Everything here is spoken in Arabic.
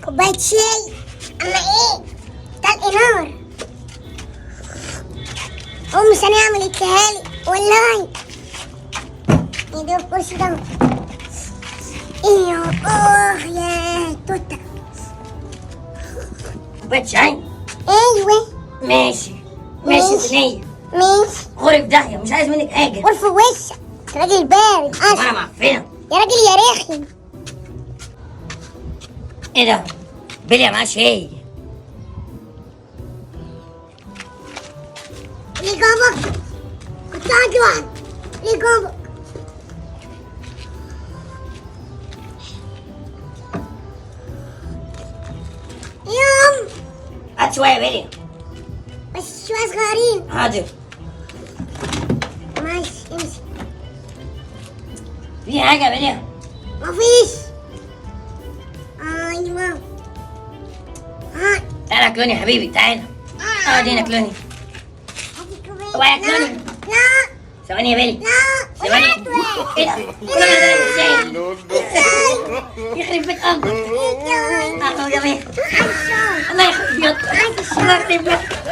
كوباية شاي. أما إيه؟ طلق نار. أمي ثانية عملتها لي والله. إيه ده الكرسي ده؟ إيه يا توتة. كوباية شاي؟ أيوه. ماشي ماشي. ثانية. ماشي. غوري في داهية، مش عايز منك حاجة. قول في وشك. راجل بارد وانا أصلا. معفنة. يا راجل يا رخم. ايه ده؟ بليا معاه شاي. ليه جابك؟ كنت قاعد لوحدك. ليه جابك؟ يوم. هات شوية يا بليا. بس شوية صغيرين. حاضر. ماشي امسك. في حاجة يا بليا؟ مفيش. ايوه. ها. تعالى كلوني يا حبيبي، تعالى. اقعد هنا كلوني. اوعى يا كلوني. لا. ثواني يا بليا. لا. ثواني. ايه ده؟ كل ما ده الشاي. يخرب بيت امك. اهو جميل. الله يخرب بيتك. الله يخرب بيتك.